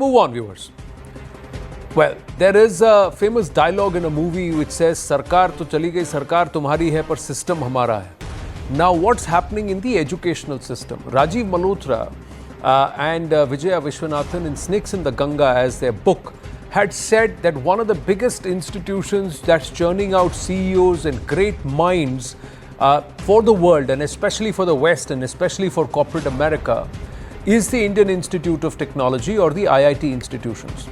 Move on, viewers. Well, there is a famous dialogue in a movie which says, "Sarkar to chali gayi, sarkar tumhari hai, par system hamara hai." Now, what's happening in the educational system? Rajiv Malhotra and Vijaya Vishwanathan in Snakes in the Ganga, as their book, had said that one of the biggest institutions that's churning out CEOs and great minds for the world, and especially for the West, and especially for corporate America, is the Indian Institute of Technology, or the IIT institutions.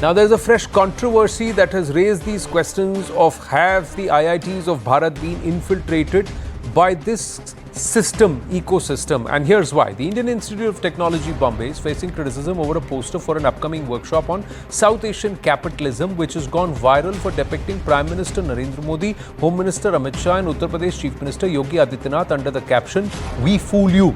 Now, there's a fresh controversy that has raised these questions of, have the IITs of Bharat been infiltrated by this system, ecosystem? And here's why. The Indian Institute of Technology Bombay is facing criticism over a poster for an upcoming workshop on South Asian capitalism, which has gone viral for depicting Prime Minister Narendra Modi, Home Minister Amit Shah and Uttar Pradesh Chief Minister Yogi Adityanath under the caption, "We Fool You."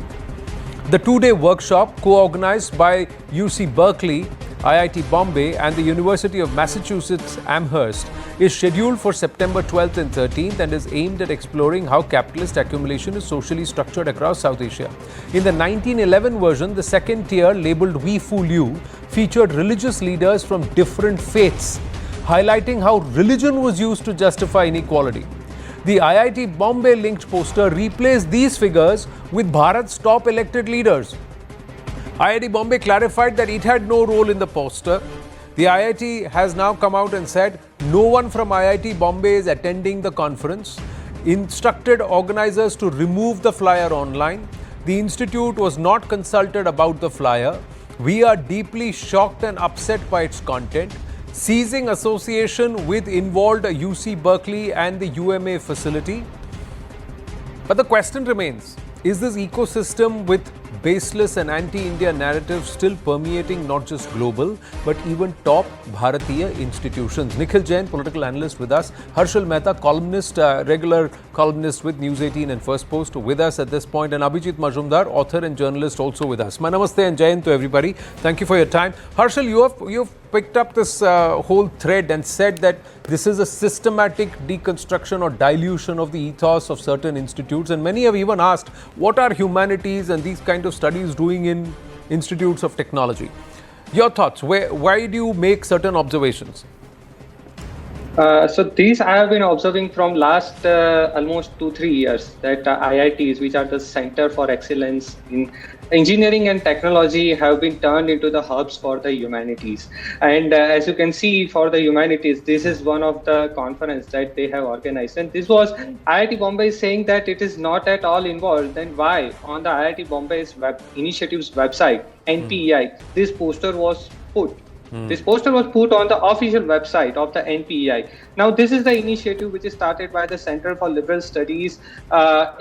The two-day workshop, co-organized by UC Berkeley, IIT Bombay and the University of Massachusetts Amherst, is scheduled for September 12th and 13th and is aimed at exploring how capitalist accumulation is socially structured across South Asia. In the 1911 version, the second tier, labeled "We Fool You," featured religious leaders from different faiths, highlighting how religion was used to justify inequality. The IIT Bombay linked poster replaced these figures with Bharat's top elected leaders. IIT Bombay clarified that it had no role in the poster. The IIT has now come out and said no one from IIT Bombay is attending the conference, instructed organizers to remove the flyer online. The institute was not consulted about the flyer. "We are deeply shocked and upset by its content. Ceasing association with involved UC Berkeley and the UMA facility." But the question remains, is this ecosystem with baseless and anti-India narrative still permeating not just global but even top Bharatiya institutions? Nikhil Jain, political analyst, with us. Harshal Mehta, columnist, regular columnist with News18 and First Post, with us at this point. And Abhijit Majumdar, author and journalist, also with us. My namaste and Jain to everybody. Thank you for your time. Harshal, you've picked up this whole thread and said that this is a systematic deconstruction or dilution of the ethos of certain institutes. And many have even asked, what are humanities and these kind of studies doing in institutes of technology? Your thoughts? Why do you make certain observations? So these I have been observing from last almost 2-3 years, that IITs, which are the center for excellence in engineering and technology, have been turned into the hubs for the humanities. And as you can see, for the humanities, this is one of the conference that they have organized. And this was IIT Bombay saying that it is not at all involved. Then why on the IIT Bombay's initiatives website, NPEI, this poster was put? This poster was put on the official website of the NPEI. Now, this is the initiative which is started by the Center for Liberal Studies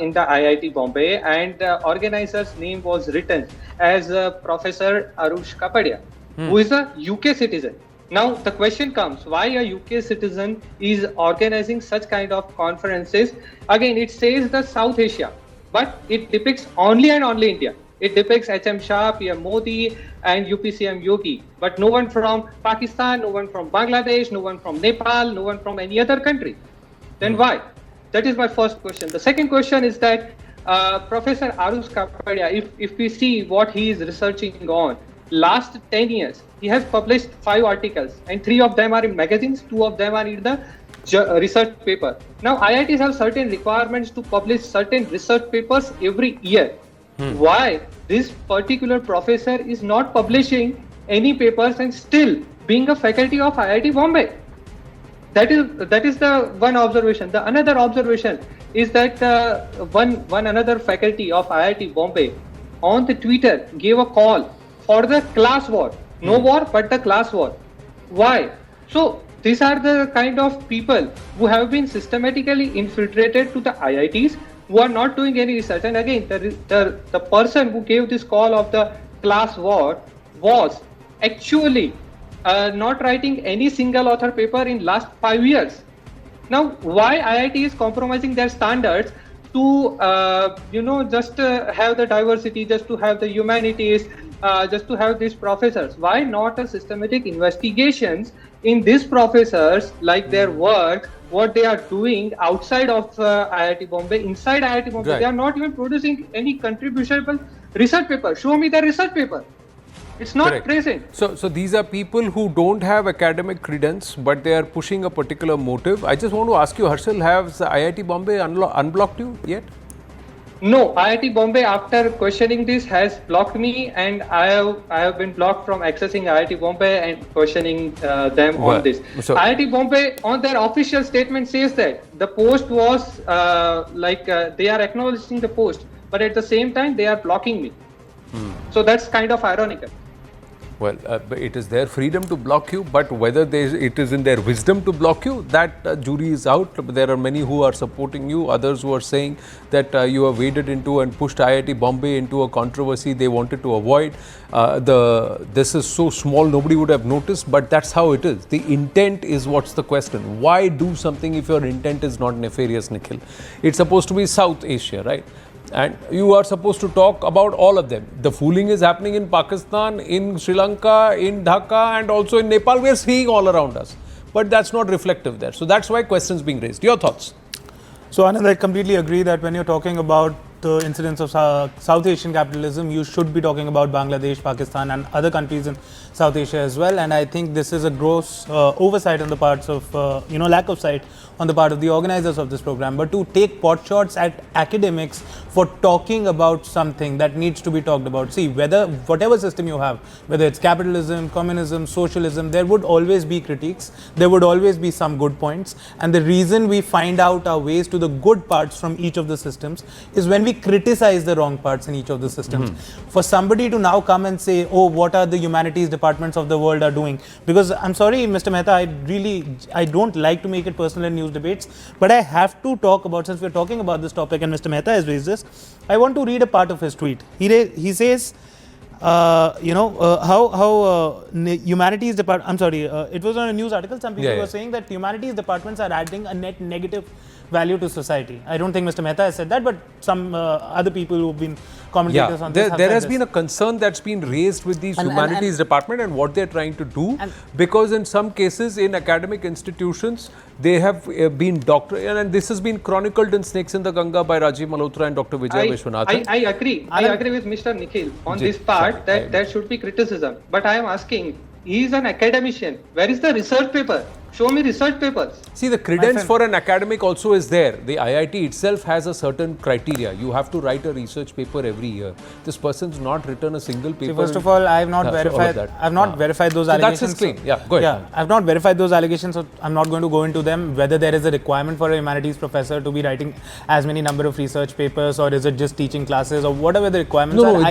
in the IIT Bombay, and the organizer's name was written as Professor Arush Kapadia, who is a UK citizen. Now, the question comes, why a UK citizen is organizing such kind of conferences? Again, it says the South Asia, but it depicts only and only India. It depicts HM Shah, PM Modi and UPCM Yogi, but no one from Pakistan, no one from Bangladesh, no one from Nepal, no one from any other country. Then why? That is my first question. The second question is that Professor Arush Kapadia, if we see what he is researching on, last 10 years, he has published 5 articles and 3 of them are in magazines, 2 of them are in the research paper. Now, IITs have certain requirements to publish certain research papers every year. Why this particular professor is not publishing any papers and still being a faculty of IIT Bombay? That is the one observation. The another observation is that one another faculty of IIT Bombay on the Twitter gave a call for the class war. No war, but the class war. Why? So these are the kind of people who have been systematically infiltrated to the IITs, who are not doing any research. And again, the person who gave this call of the class war was actually not writing any single author paper in last 5 years. Now, why IIT is compromising their standards to just have the diversity, just to have the humanities, just to have these professors? Why not a systematic investigations in these professors, like their work, what they are doing outside of IIT Bombay, inside IIT Bombay? Right. They are not even producing any contribution research paper. Show me the research paper. It's not Correct. present. So these are people who don't have academic credence, but they are pushing a particular motive. I just want to ask you, Harshal, has IIT Bombay unblocked you yet? No, IIT Bombay, after questioning this, has blocked me, and I have been blocked from accessing IIT Bombay and questioning them on this. So, IIT Bombay, on their official statement, says that the post was they are acknowledging the post, but at the same time they are blocking me. So that's kind of ironical. well, it is their freedom to block you, but whether it is in their wisdom to block you, that jury is out. There are many who are supporting you, others who are saying that you have waded into and pushed IIT Bombay into a controversy they wanted to avoid. This is so small, nobody would have noticed, but that's how it is. The intent is what's the question. Why do something if your intent is not nefarious, Nikhil? It's supposed to be South Asia, right? And you are supposed to talk about all of them. The fooling is happening in Pakistan, in Sri Lanka, in Dhaka, and also in Nepal. We are seeing all around us. But that's not reflective there. So that's why questions being raised. Your thoughts? So Anand, I completely agree that when you're talking about the incidence of South Asian capitalism, you should be talking about Bangladesh, Pakistan and other countries in South Asia as well. And I think this is a gross oversight on the parts of, lack of sight on the part of the organizers of this program. But to take pot shots at academics for talking about something that needs to be talked about. See, whatever system you have, whether it's capitalism, communism, socialism, there would always be critiques. There would always be some good points. And the reason we find out our ways to the good parts from each of the systems is when we criticize the wrong parts in each of the systems. For somebody to now come and say, oh, what are the humanities departments of the world are doing? Because I'm sorry, Mr. Mehta, I don't like to make it personal in news debates, but I have to talk about, since we're talking about this topic and Mr. Mehta has raised this, I want to read a part of his tweet. He says, humanities department, I'm sorry, it was on a news article, some people were saying that humanities departments are adding a net negative value to society. I don't think Mr. Mehta has said that, but some other people who've been commentators on this. There has been a concern that's been raised with these humanities department and what they're trying to do, because in some cases in academic institutions they have been and this has been chronicled in Snakes in the Ganga by Rajiv Malhotra and Dr. Vijay Vishwanathan. I agree. I agree with Mr. Nikhil on this part that there should be criticism. But I am asking, he is an academician. Where is the research paper? Show me research papers. See, the credence for an academic also is there. The IIT itself has a certain criteria. You have to write a research paper every year. This person's not written a single paper. See, first of all, I have not verified. I have not verified those allegations. That's his claim. Yeah, go ahead. I have not verified those allegations, so I'm not going to go into them. Whether there is a requirement for a humanities professor to be writing as many number of research papers, or is it just teaching classes, or whatever the requirements are.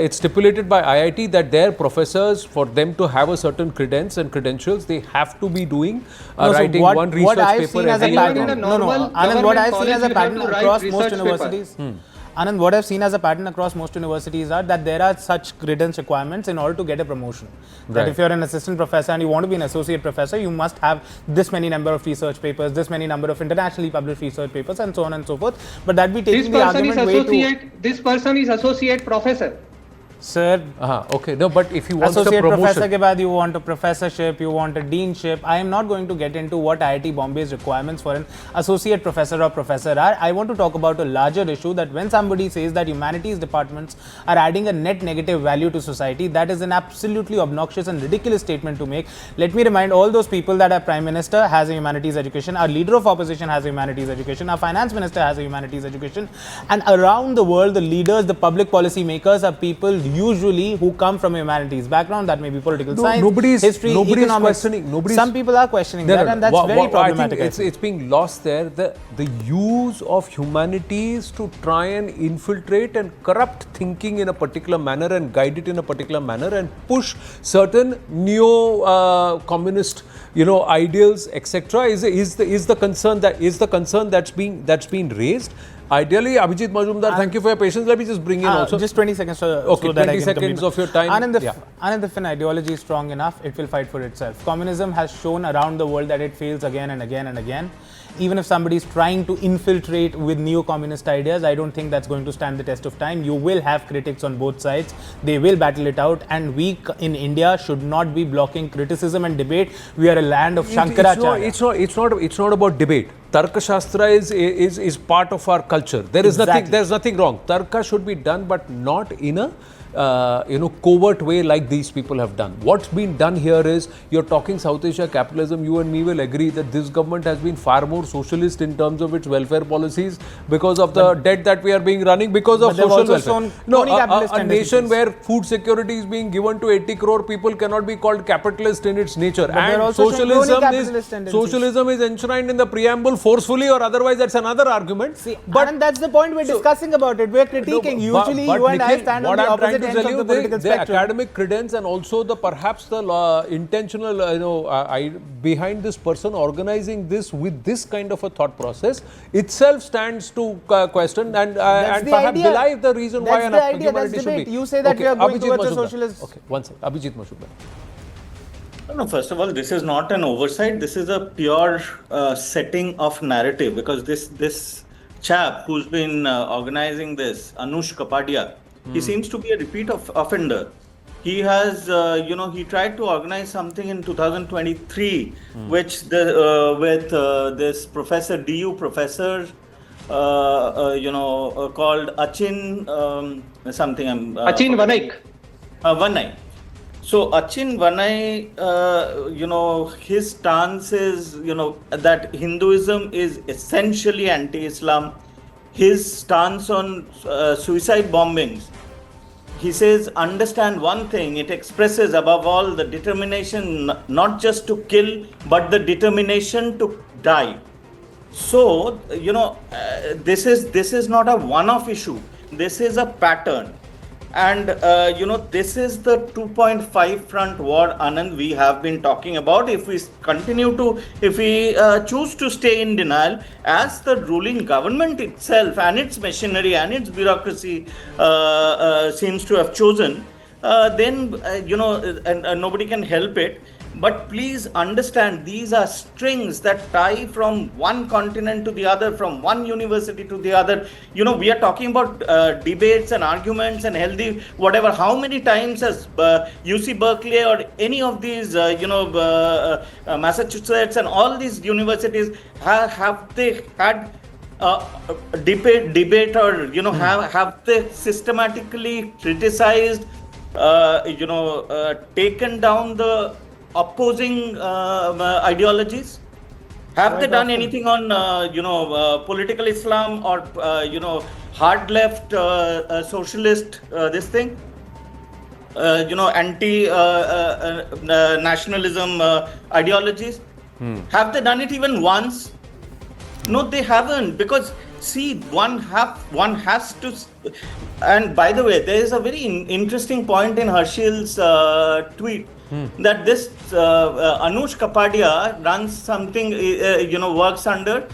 It's stipulated by IIT that their professors, for them to have a certain credence and credentials, they have to be doing writing one research paper every year. Anand, what I've seen as a pattern across most universities. Anand, what I've seen as a pattern across most universities are that there are such credence requirements in order to get a promotion. That if you're an assistant professor and you want to be an associate professor, you must have this many number of research papers, this many number of internationally published research papers, and so on and so forth. But that be taking the argument way too. This person is associate professor. Sir, okay. No, but if you want associate a promotion, professor ke baad you want a professorship, you want a deanship. I am not going to get into what IIT Bombay's requirements for an associate professor or professor are. I want to talk about a larger issue, that when somebody says that humanities departments are adding a net negative value to society, that is an absolutely obnoxious and ridiculous statement to make. Let me remind all those people that our Prime Minister has a humanities education, our Leader of Opposition has a humanities education, our Finance Minister has a humanities education, and around the world, the leaders, the public policy makers are people usually who come from a humanities background. That may be political science, history, economics. Some people are questioning that, and that's very problematic. I think it's being lost there. The use of humanities to try and infiltrate and corrupt thinking in a particular manner and guide it in a particular manner and push certain neo-communist ideals, etc. is the concern that's being raised. Ideally, Abhijit Majumdar, thank you for your patience. Let me just bring in also. Just 20 seconds. Okay, so that 20 seconds of your time. Anand, if an ideology is strong enough, it will fight for itself. Communism has shown around the world that it fails again and again and again. Even if somebody is trying to infiltrate with neo-communist ideas, I don't think that's going to stand the test of time. You will have critics on both sides. They will battle it out, and we in India should not be blocking criticism and debate. We are a land of Shankaracharya. It's not about debate. Tarka Shastra is part of our culture. There is nothing wrong. Tarka should be done, but not in a covert way like these people have done. What's been done here is, you're talking South Asia capitalism, you and me will agree that this government has been far more socialist in terms of its welfare policies because of the debt that we are being running because of social welfare. No, a nation where food security is being given to 80 crore people cannot be called capitalist in its nature. But and socialism is enshrined in the preamble forcefully, or otherwise that's another argument. See, but that's the point we're discussing about it. We're critiquing. Usually you and I stand on the opposite ends of the political spectrum. The academic credence and also perhaps the intentional, behind this person organizing this with this kind of a thought process itself stands to question and perhaps belie the reason why an humanity should be. You say that we are going towards a socialist. Okay, one second. Abhijit Mashubha. No, first of all, this is not an oversight. This is a pure setting of narrative, because this chap who's been organizing this, Anush Kapadia, he seems to be a repeat offender. He has, he tried to organize something in 2023, which with this professor, DU professor, called Achin something. Achin Vanaik. Vanai. So Achin Vanai, his stance is, that Hinduism is essentially anti-Islam. His stance on suicide bombings, he says, understand one thing, it expresses above all the determination not just to kill, but the determination to die. So, this is not a one-off issue. This is a pattern. And, this is the 2.5 front war, Anand, we have been talking about. If we choose to stay in denial, as the ruling government itself and its machinery and its bureaucracy seems to have chosen, then, nobody can help it. But please understand, these are strings that tie from one continent to the other, from one university to the other. We are talking about debates and arguments and healthy whatever. How many times has UC Berkeley or any of these, Massachusetts and all these universities, have they had debate or, have they systematically criticized, taken down the opposing ideologies? Have they done anything on political Islam or hard left socialist this thing, anti nationalism ideologies? Have they done it even once? No, they haven't, because see, one has to. And by the way, there is a very interesting point in Harshil's tweet, that this Anush Kapadia runs something, works under,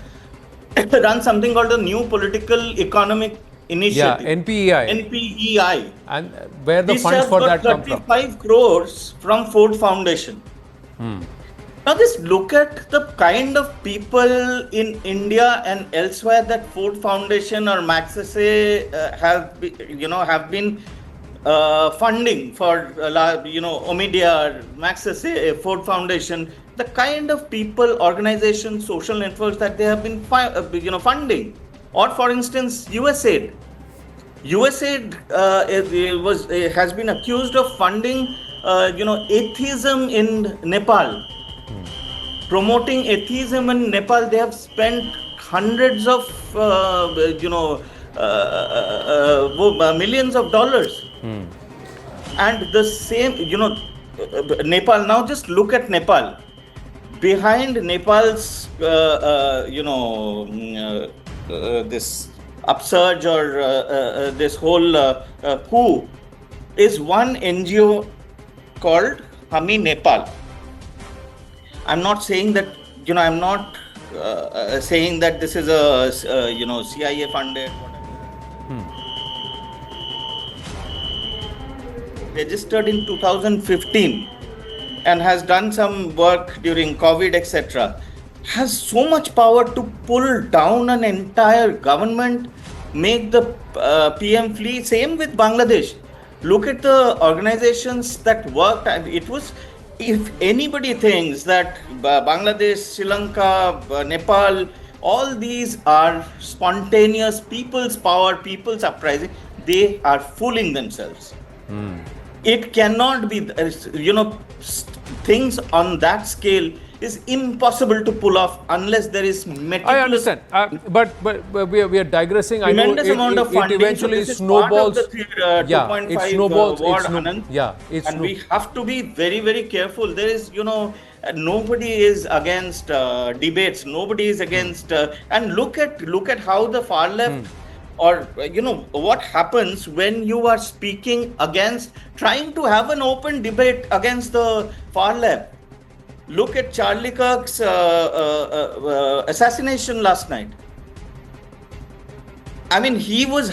runs something called the New Political Economic Initiative. Yeah, NPEI. NPEI. And where the funds for that come from? 35 crores from Ford Foundation. Now just look at the kind of people in India and elsewhere that Ford Foundation or Maxese have been funding for, Omidyar, Maxese, Ford Foundation, the kind of people, organizations, social networks that they have been funding. Or for instance, USAID. USAID has been accused of funding, atheism in Nepal. Promoting atheism in Nepal, they have spent hundreds of, millions of dollars. And the same, Nepal, now just look at Nepal. Behind Nepal's, this upsurge or this whole coup is one NGO called Hami Nepal. I'm not saying that, I'm not saying that this is a, CIA funded, whatever. Registered in 2015 and has done some work during COVID, etc. Has so much power to pull down an entire government, make the PM flee. Same with Bangladesh. Look at the organizations that worked. It was, if anybody thinks that Bangladesh, Sri Lanka, Nepal, all these are spontaneous people's power, people's uprising, they are fooling themselves. It cannot be, things on that scale is impossible to pull off unless there is meticulous. I understand, but we are digressing. Tremendous amount of funding. It eventually so this snowballs. Is part of the 2.5 war, Anand. And we have to be very, very careful. There is, nobody is against debates. Nobody is against. And look at how the far left. Or, what happens when you are speaking against, trying to have an open debate against the far left. Look at Charlie Kirk's assassination last night. I mean, he was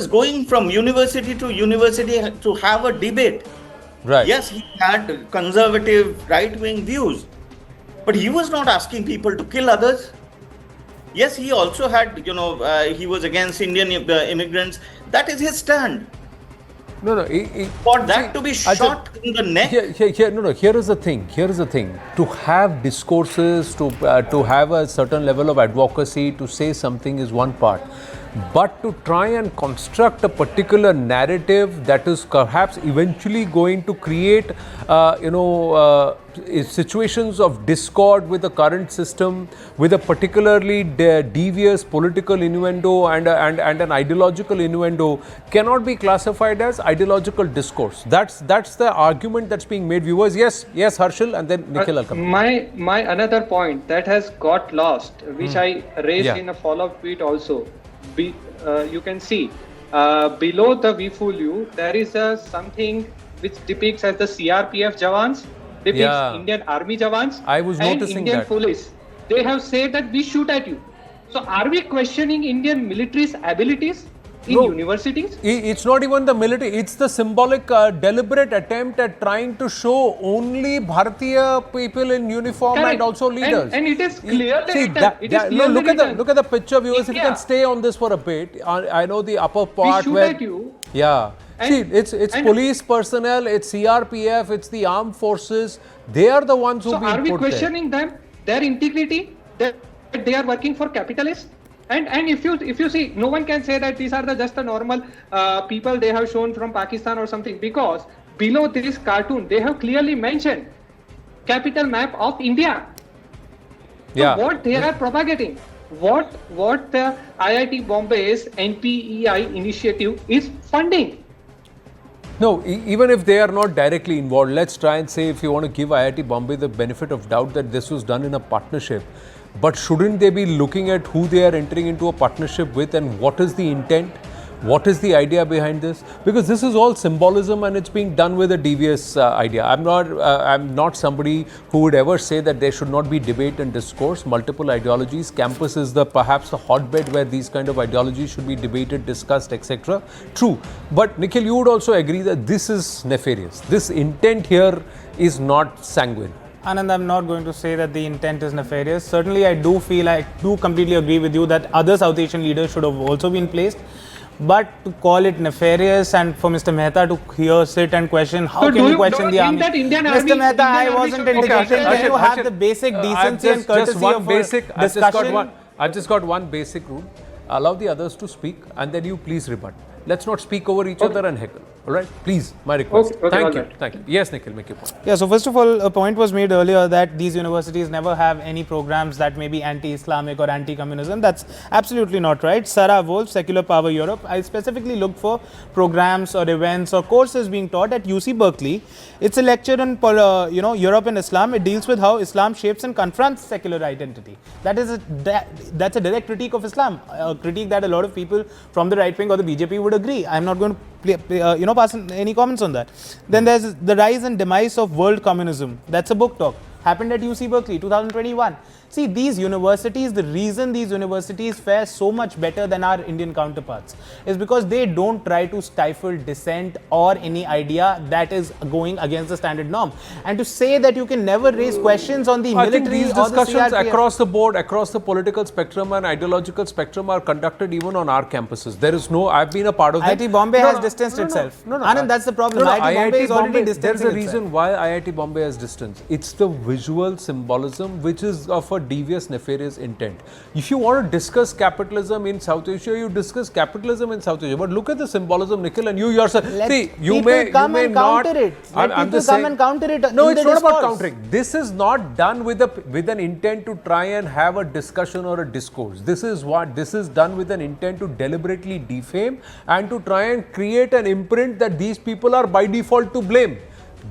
going from university to university to have a debate. Right. Yes, he had conservative right-wing views, but he was not asking people to kill others. Yes, he also had, he was against Indian immigrants. That is his stand. No. For that to be shot in the neck. Here is the thing. To have discourses, to have a certain level of advocacy, to say something is one part. But to try and construct a particular narrative that is perhaps eventually going to create, situations of discord with the current system, with a particularly devious political innuendo and an ideological innuendo, cannot be classified as ideological discourse. That's the argument that's being made. Viewers, yes, Harshil, and then Nikhil will come. My another point that has got lost, which I raised in a follow-up tweet also. You can see below the "We Fool You" there is something which depicts as the CRPF Jawans, depicts Indian Army Jawans, I was noticing Indian that. Police. They have said that we shoot at you. So are we questioning Indian military's abilities in universities? It's not even the military, it's the symbolic, deliberate attempt at trying to show only Bharatiya people in uniform. Correct. And also leaders. And it is clearly look at the picture, viewers. If you can stay on this for a bit. I know the upper part we shoot at you. Yeah. It's police personnel, it's CRPF, it's the armed forces. They are the ones who So are we questioning them, their integrity, that they are working for capitalists? And if you see, no one can say that these are just the normal people they have shown from Pakistan or something, because below this cartoon they have clearly mentioned capital map of India. So what they are propagating, what the IIT Bombay's NPEI initiative is funding. No, even if they are not directly involved, let's try and say, if you want to give IIT Bombay the benefit of doubt that this was done in a partnership, but shouldn't they be looking at who they are entering into a partnership with and what is the intent? What is the idea behind this? Because this is all symbolism and it's being done with a devious idea. I'm not somebody who would ever say that there should not be debate and discourse, multiple ideologies. Campus is perhaps the hotbed where these kind of ideologies should be debated, discussed, etc. True. But Nikhil, you would also agree that this is nefarious. This intent here is not sanguine. Anand, I'm not going to say that the intent is nefarious. Certainly, I do completely agree with you that other South Asian leaders should have also been placed. But to call it nefarious and for Mr. Mehta to here sit and question, how can you question the army? Mr. Mehta, I wasn't indicating. Can you have the basic decency and courtesy of discussion? I've just got one basic rule. Allow the others to speak and then you please rebut. Let's not speak over each other and heckle. All right, please, my request. Thank you. Yes, Nikhil, make your point. Yeah, so first of all, a point was made earlier that these universities never have any programs that may be anti-Islamic or anti-communism. That's absolutely not right. Sarah Wolf, Secular Power Europe, I specifically looked for programs or events or courses being taught at UC Berkeley. It's a lecture on Europe and Islam. It deals with how Islam shapes and confronts secular identity. That's a direct critique of Islam, a critique that a lot of people from the right wing or the BJP would agree. I'm not going to pass any comments on that. Then there's The Rise and Demise of World Communism. That's a book talk. Happened at UC Berkeley, 2021. See, these universities, the reason these universities fare so much better than our Indian counterparts is because they don't try to stifle dissent or any idea that is going against the standard norm. And to say that you can never raise questions on the military, I think these discussions across the board, across the political spectrum and ideological spectrum are conducted even on our campuses. There is no, I've been a part of that. IIT Bombay has distanced itself. Anand, that's the problem. IIT Bombay is already distancing There's a reason why IIT Bombay has distanced. It's the visual symbolism which is of a devious, nefarious intent. If you want to discuss capitalism in South Asia, you discuss capitalism in South Asia. But look at the symbolism, Nikhil, and you yourself. See, you may and not. Counter it. I'm just come saying, and counter it. No, in it's the not about discourse. countering. This is not done with an intent to try and have a discussion or a discourse. This is done with an intent to deliberately defame and to try and create an imprint that these people are by default to blame.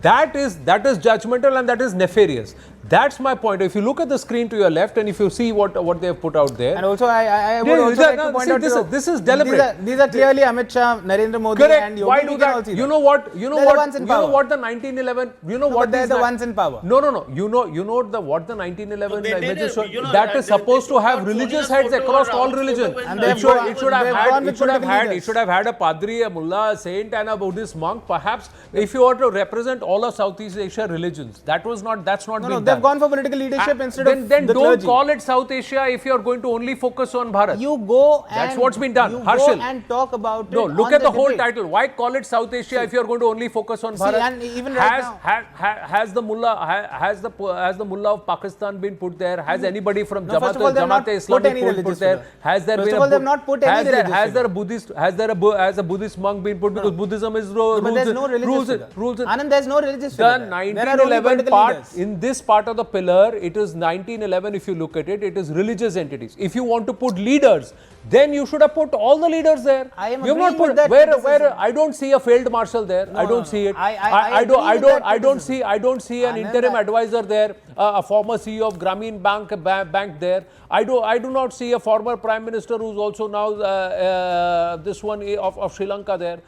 That is judgmental and that is nefarious. That's my point. If you look at the screen to your left and if you see what they have put out there. And also, I would also like to point out this is deliberate. These are clearly Amit Shah, Narendra Modi, Correct. and Yogi. Why do that? You know what the 1911. You know what they're the ones in power. No. You know what the 1911 images show. You know, that is supposed to have put religious Sonia's heads photo across or all Rahul's religions. photo And when they've It should have had a padri, a mullah, a saint, and a Buddhist monk. Perhaps if you were to represent all of Southeast Asia religions, that's not being done. They've gone for political leadership instead of then the don't clergy. call it South Asia if you are going to only focus on Bharat. You go and that's what's been done. You Harshil. go and talk about it. No, look on at the whole debate. title. Why call it South Asia if you are going to only focus on Bharat? and even right now, has the mullah of Pakistan been put there? Has anybody from first of all, they've not Jamaat put any Islamic put there? religious Has there First been of all, they've not put any religious has a Buddhist monk been put because Buddhism is rules. But there's no religious figure. Anand, there's no religious figure. The there. There are only 1911 political part, leaders. in this part of the pillar, it is 1911 if you look at it, it is religious entities. If you want to put leaders, then you should have put all the leaders there. I am you have not agreeing put with that where criticism. I don't see a field marshal there. I don't see it. I don't see an Anand, interim advisor there, a former CEO of Grameen Bank there. I do not see a former prime minister who's also now this one of Sri Lanka there.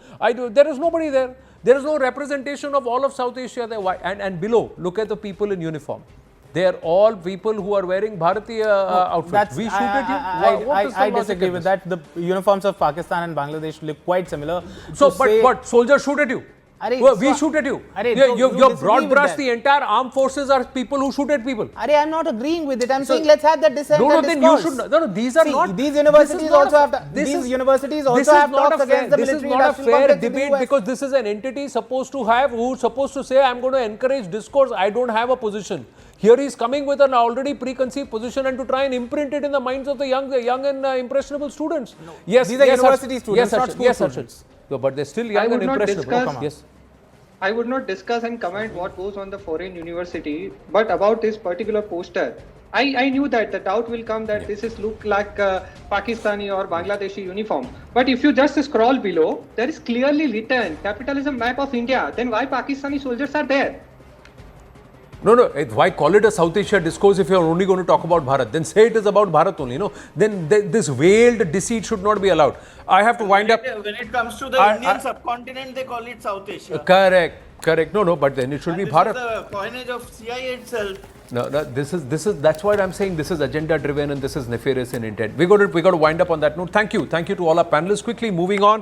There is nobody there. There is no representation of all of South Asia there. Why? And below, look at the people in uniform. They are all people who are wearing Bharatiya outfits. We shoot at you. I disagree with that. The uniforms of Pakistan and Bangladesh look quite similar. So, but soldiers shoot at you. We shoot at you. You broad brush the entire armed forces are people who shoot at people. I'm not agreeing with it. I'm saying let's have that dissent. Then you should. No, these are not. These universities also have. These universities also have talks against the military. This is not a fair debate because this is an entity supposed to have who's supposed to say I'm going to encourage discourse. I don't have a position. Here he is coming with an already preconceived position and to try and imprint it in the minds of the young and impressionable students. No. Yes, these are university students, not school students. No, but they're still young and impressionable. Yes. I would not discuss and comment what goes on the foreign university, but about this particular poster, I knew that the doubt will come that this is look like Pakistani or Bangladeshi uniform. But if you just scroll below, there is clearly written capitalism map of India. Then why Pakistani soldiers are there? No. Why call it a South Asia discourse if you are only going to talk about Bharat? Then say it is about Bharat only. No. Then this veiled deceit should not be allowed. I have to wind up. When it comes to the Indian subcontinent, they call it South Asia. Correct. No. But then it should be Bharat. This is the coinage of CIA itself. No. This is. That's why I'm saying this is agenda driven and this is nefarious in intent. We got to wind up on that note. Thank you to all our panelists. Quickly moving on.